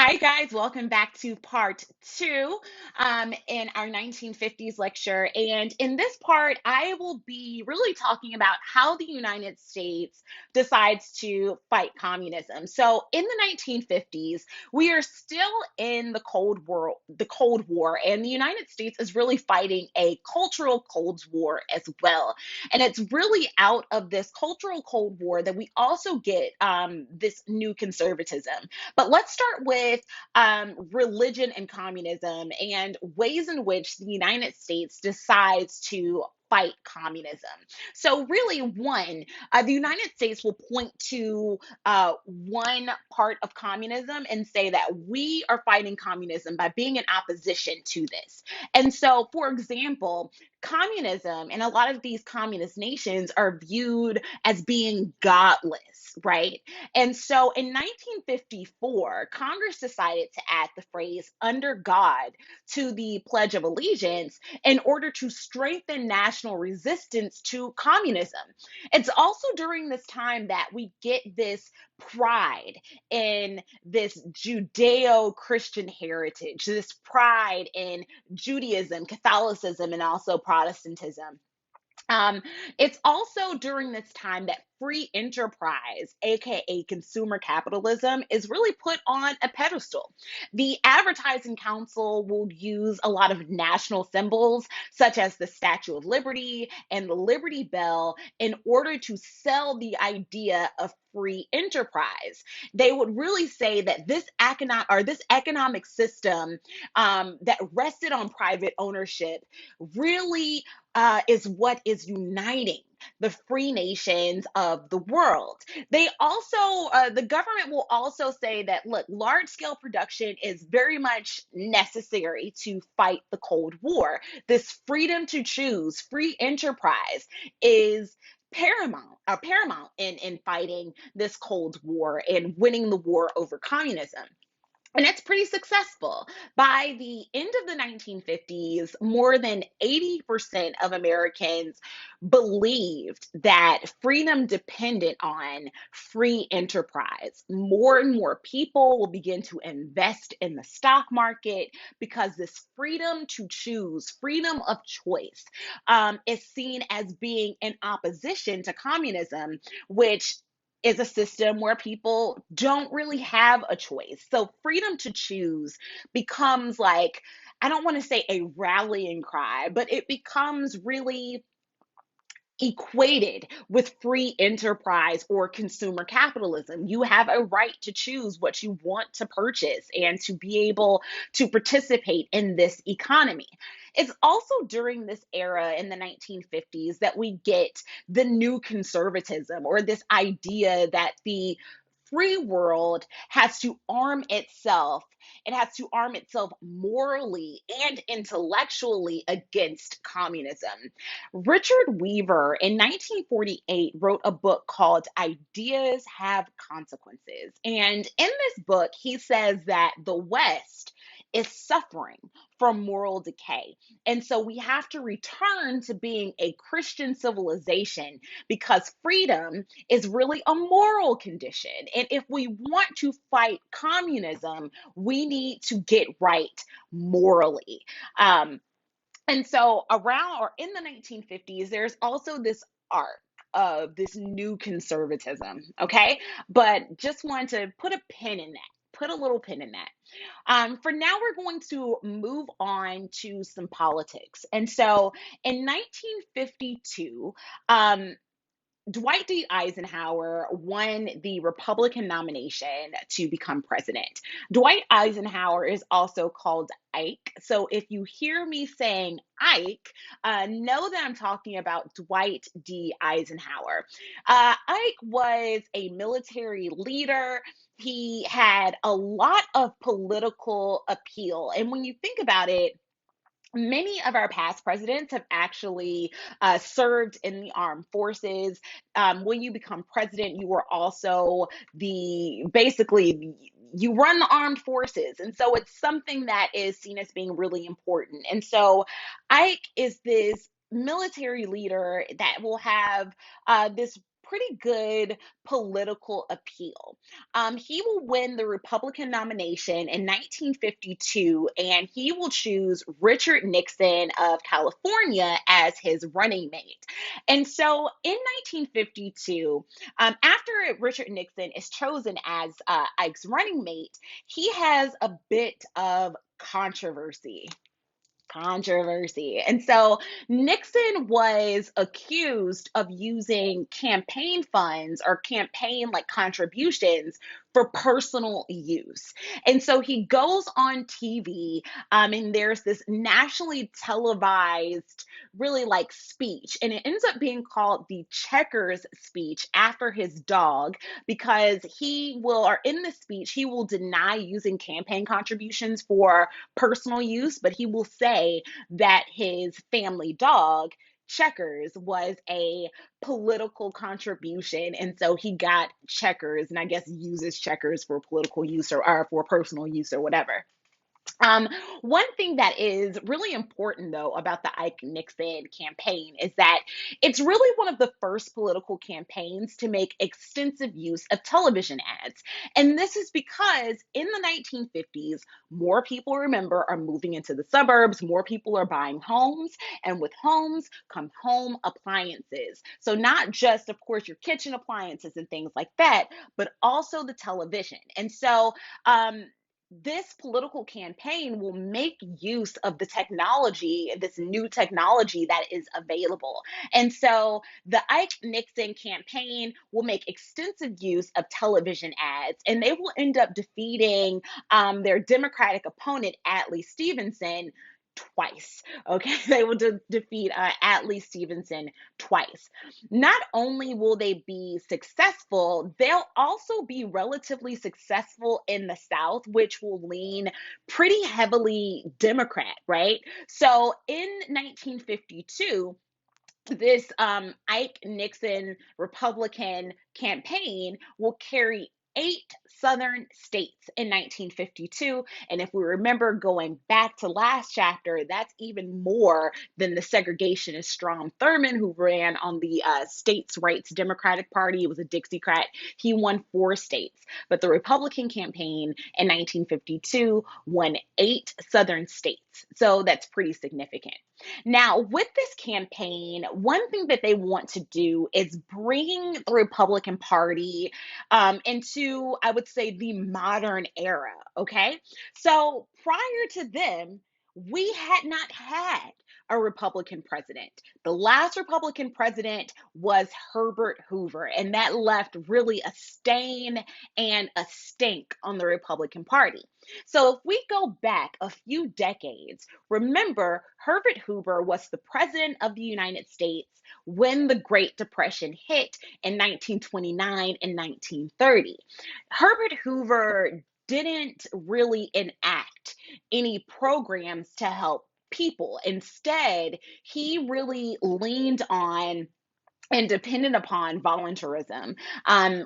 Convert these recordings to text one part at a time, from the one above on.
Hi, guys. Welcome back to part two in our 1950s lecture. And in this part, I will be really talking about how the United States decides to fight communism. So, in the 1950s, we are still in the Cold War, and the United States is really fighting a cultural Cold War as well. And it's really out of this cultural Cold War that we also get this new conservatism. But let's start with religion and communism and ways in which the United States decides to fight communism. So, really, the United States will point to one part of communism and say that we are fighting communism by being in opposition to this. And so, for example, communism and a lot of these communist nations are viewed as being godless, right? And so in 1954, Congress decided to add the phrase under God to the Pledge of Allegiance in order to strengthen national resistance to communism. It's also during this time that we get this pride in this Judeo Christian heritage, this pride in Judaism, Catholicism, and also Protestantism. Um, it's also during this time that free enterprise, aka consumer capitalism, is really put on a pedestal. The Advertising Council will use a lot of national symbols, such as the Statue of Liberty and the Liberty Bell, in order to sell the idea of free enterprise. They would really say that this economic system that rested on private ownership really is what is uniting the free nations of the world. The government will also say that, look, large scale production is very much necessary to fight the Cold War. This freedom to choose, free enterprise is paramount in fighting this Cold War and winning the war over communism. And it's pretty successful. By the end of the 1950s, more than 80% of Americans believed that freedom depended on free enterprise. More and more people will begin to invest in the stock market because this freedom to choose, freedom of choice, is seen as being in opposition to communism, which is a system where people don't really have a choice. So freedom to choose becomes like, I don't want to say a rallying cry, but it becomes really equated with free enterprise or consumer capitalism. You have a right to choose what you want to purchase and to be able to participate in this economy. It's also during this era in the 1950s that we get the new conservatism, or this idea that the free world has to arm itself. It has to arm itself morally and intellectually against communism. Richard Weaver in 1948 wrote a book called Ideas Have Consequences. And in this book, he says that the West is suffering from moral decay. And so we have to return to being a Christian civilization because freedom is really a moral condition. And if we want to fight communism, we need to get right morally. Um, and so around or in the 1950s, there's also this arc of this new conservatism, okay? But just want to put a pin in that. Put a little pin in that. For now, we're going to move on to some politics. And so in 1952, um, Dwight D. Eisenhower won the Republican nomination to become president. Dwight Eisenhower is also called Ike. So if you hear me saying Ike, know that I'm talking about Dwight D. Eisenhower. Ike was a military leader. He had a lot of political appeal. And when you think about it, many of our past presidents have actually served in the armed forces. When you become president, you are also you run the armed forces. And so it's something that is seen as being really important. And so Ike is this military leader that will have this pretty good political appeal. He will win the Republican nomination in 1952, and he will choose Richard Nixon of California as his running mate. And so in 1952, after Richard Nixon is chosen as Ike's running mate, he has a bit of controversy. And so Nixon was accused of using campaign funds or campaign like contributions for personal use. And so he goes on TV, and there's this nationally televised, really like speech, and it ends up being called the Checkers speech after his dog because he will, or in the speech, he will deny using campaign contributions for personal use, but he will say that his family dog, Checkers, was a political contribution. And so he got Checkers and I guess uses Checkers for political use or for personal use or whatever. Um, One thing that is really important, though, about the Ike Nixon campaign is that it's really one of the first political campaigns to make extensive use of television ads. And this is because in the 1950s, more people, remember, are moving into the suburbs, more people are buying homes, and with homes come home appliances. So, not just, of course, your kitchen appliances and things like that, but also the television. And so, this political campaign will make use of the technology, this new technology that is available. And so the Ike Nixon campaign will make extensive use of television ads, and they will end up defeating their Democratic opponent, Adlai Stevenson, twice. Okay, they will defeat Adlai Stevenson twice. Not only will they be successful, they'll also be relatively successful in the South, which will lean pretty heavily Democrat, right? So in 1952, this Ike Nixon Republican campaign will carry 8 southern states in 1952. And if we remember going back to last chapter, that's even more than the segregationist Strom Thurmond, who ran on the States' Rights Democratic Party. He was a Dixiecrat. He won 4 states. But the Republican campaign in 1952 won 8 southern states. So that's pretty significant. Now, with this campaign, one thing that they want to do is bring the Republican Party into, I would say, the modern era. Okay. So prior to them, we had not had a Republican president. The last Republican president was Herbert Hoover, and that left really a stain and a stink on the Republican Party. So if we go back a few decades, remember Herbert Hoover was the president of the United States when the Great Depression hit in 1929 and 1930. Herbert Hoover didn't really enact any programs to help people. Instead, he really leaned on and depended upon voluntarism,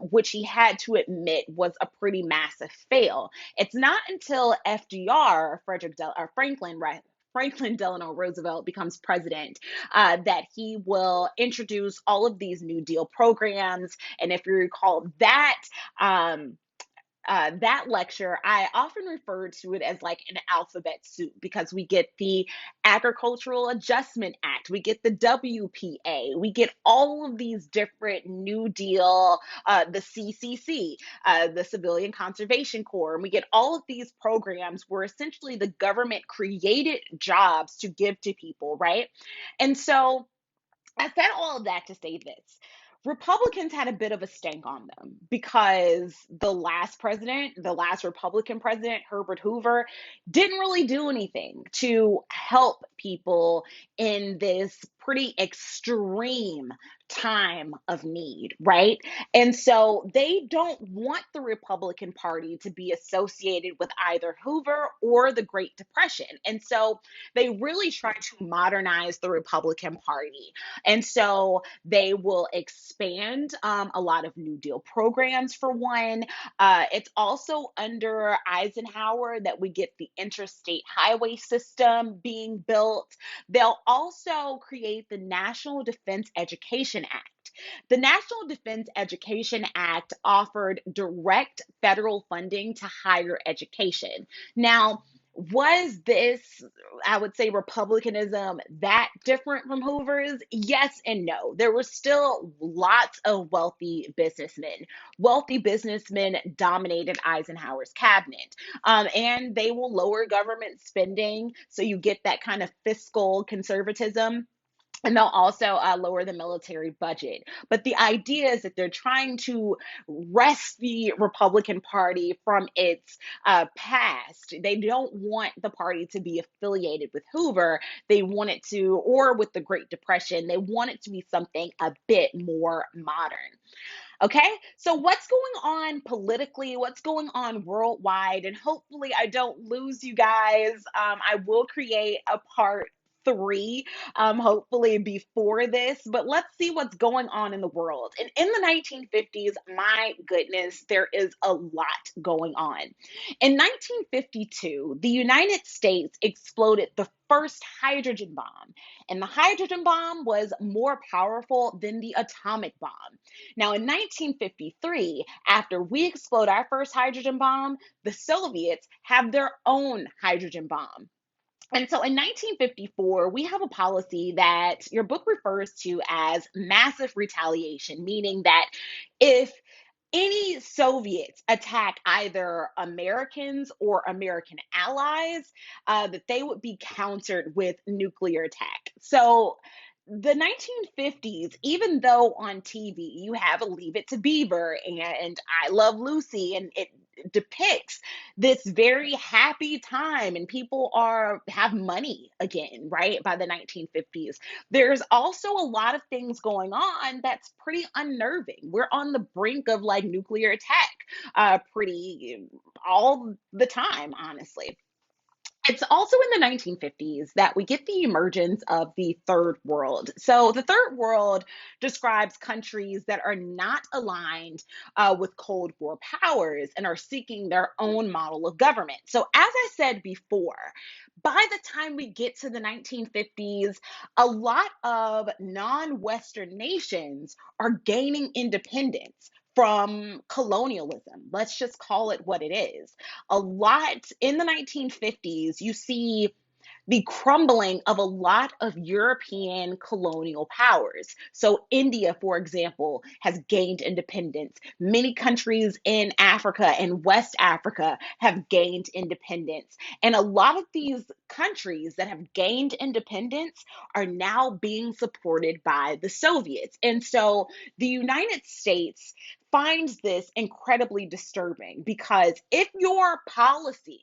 which he had to admit was a pretty massive fail. It's not until FDR, or Franklin, right? Franklin Delano Roosevelt becomes president, that he will introduce all of these New Deal programs. And if you recall um, that lecture, I often refer to it as like an alphabet soup because we get the Agricultural Adjustment Act, we get the WPA, we get all of these different New Deal, the CCC, the Civilian Conservation Corps, and we get all of these programs where essentially the government created jobs to give to people, right? And so I said all of that to say this. Republicans had a bit of a stank on them because the last Republican president, Herbert Hoover, didn't really do anything to help people in this pretty extreme time of need, right? And so they don't want the Republican Party to be associated with either Hoover or the Great Depression. And so they really try to modernize the Republican Party. And so they will expand a lot of New Deal programs for one. It's also under Eisenhower that we get the interstate highway system being built. They'll also create the National Defense Education Act. The National Defense Education Act offered direct federal funding to higher education. Now, was this, I would say, Republicanism that different from Hoover's? Yes and no. There were still lots of wealthy businessmen. Wealthy businessmen dominated Eisenhower's cabinet, and they will lower government spending. So you get that kind of fiscal conservatism, and they'll also lower the military budget. But the idea is that they're trying to wrest the Republican Party from its past. They don't want the party to be affiliated with Hoover. They want it to, or with the Great Depression, they want it to be something a bit more modern. Okay, so what's going on politically? What's going on worldwide? And hopefully, I don't lose you guys. I will create a part 3, hopefully before this, but let's see what's going on in the world. And in the 1950s, my goodness, there is a lot going on. In 1952, the United States exploded the first hydrogen bomb, and the hydrogen bomb was more powerful than the atomic bomb. Now, in 1953, after we explode our first hydrogen bomb, the Soviets have their own hydrogen bomb. And so in 1954, we have a policy that your book refers to as massive retaliation, meaning that if any Soviets attack either Americans or American allies, that they would be countered with nuclear attack. So the 1950s, even though on TV you have a Leave It to Beaver and I Love Lucy, and it depicts this very happy time and people are have money again, right? By the 1950s, there's also a lot of things going on that's pretty unnerving. We're on the brink of like nuclear attack pretty all the time, honestly. It's also in the 1950s that we get the emergence of the third world. So, the third world describes countries that are not aligned with Cold War powers and are seeking their own model of government. So, as I said before, by the time we get to the 1950s, a lot of non Western nations are gaining independence from colonialism. Let's just call it what it is. A lot in the 1950s, you see the crumbling of a lot of European colonial powers. So, India, for example, has gained independence. Many countries in Africa and West Africa have gained independence. And a lot of these countries that have gained independence are now being supported by the Soviets. And so, the United States finds this incredibly disturbing because if your policy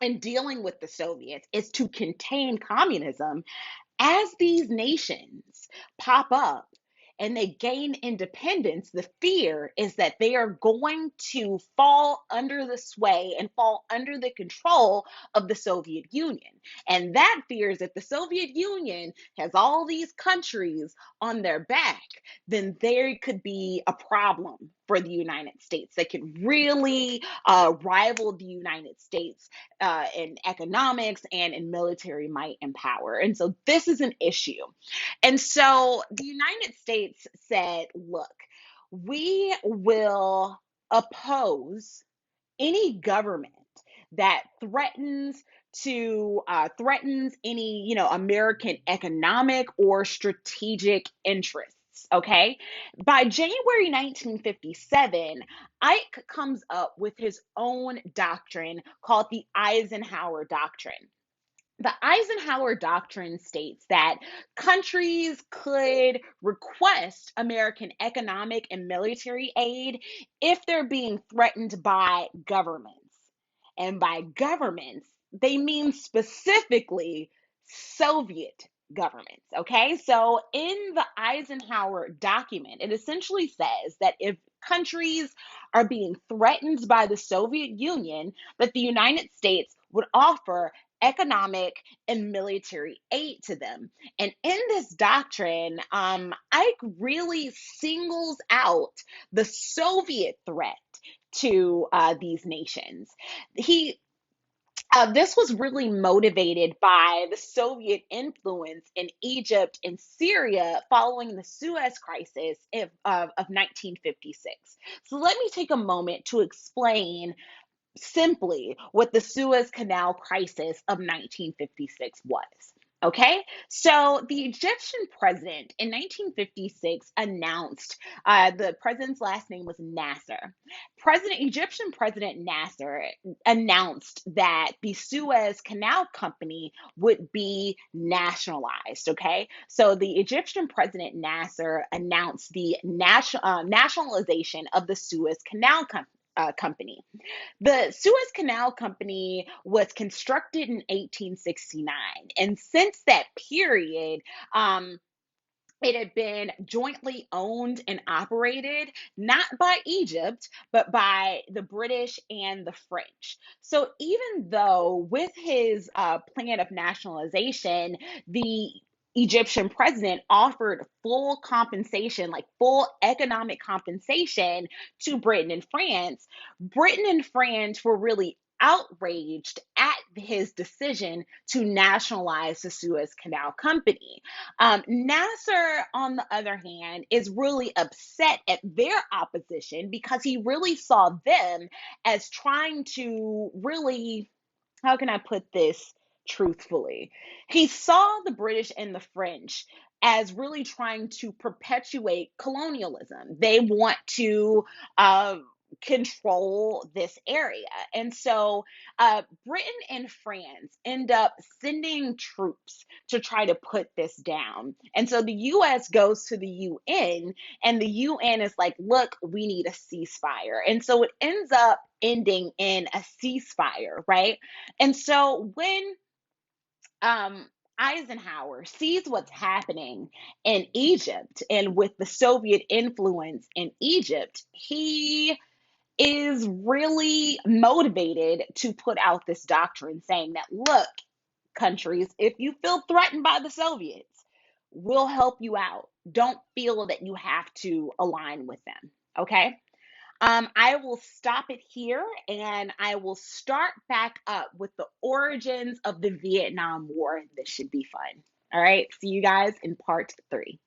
in dealing with the Soviets is to contain communism, as these nations pop up and they gain independence, the fear is that they are going to fall under the sway and fall under the control of the Soviet Union. And that fear is that the Soviet Union has all these countries on their back, then there could be a problem for the United States that could really rival the United States in economics and in military might and power. And so this is an issue. And so the United States said, look, we will oppose any government that threatens any American economic or strategic interests. Okay, by January 1957, Ike comes up with his own doctrine called the Eisenhower Doctrine. The Eisenhower Doctrine states that countries could request American economic and military aid if they're being threatened by governments. And by governments, they mean specifically Soviet governments. Okay, so in the Eisenhower document, it essentially says that if countries are being threatened by the Soviet Union, that the United States would offer economic and military aid to them. And in this doctrine, Ike really singles out the Soviet threat to these nations. He This was really motivated by the Soviet influence in Egypt and Syria following the Suez crisis of 1956. So let me take a moment to explain simply what the Suez Canal crisis of 1956 was. Okay, so the Egyptian president in 1956 announced, the president's last name was Nasser. Egyptian President Nasser announced that the Suez Canal Company would be nationalized. Okay, so the Egyptian President Nasser announced the nationalization of the Suez Canal Company. The Suez Canal Company was constructed in 1869, and since that period, um, it had been jointly owned and operated not by Egypt, but by the British and the French. So even though with his plan of nationalization, the Egyptian president offered full compensation, like full economic compensation to Britain and France, Britain and France were really outraged at his decision to nationalize the Suez Canal Company. Nasser, on the other hand, is really upset at their opposition because he really saw them as trying to really, how can I put this truthfully? He saw the British and the French as really trying to perpetuate colonialism. They want to uh, control this area. And so Britain and France end up sending troops to try to put this down. And so the US goes to the UN, and the UN is like, look, we need a ceasefire. And so it ends up ending in a ceasefire, right? And so when Eisenhower sees what's happening in Egypt and with the Soviet influence in Egypt, he is really motivated to put out this doctrine saying that, look, countries, if you feel threatened by the Soviets, we'll help you out. Don't feel that you have to align with them. Okay. I will stop it here and I will start back up with the origins of the Vietnam War. This should be fun. All right. See you guys in part 3.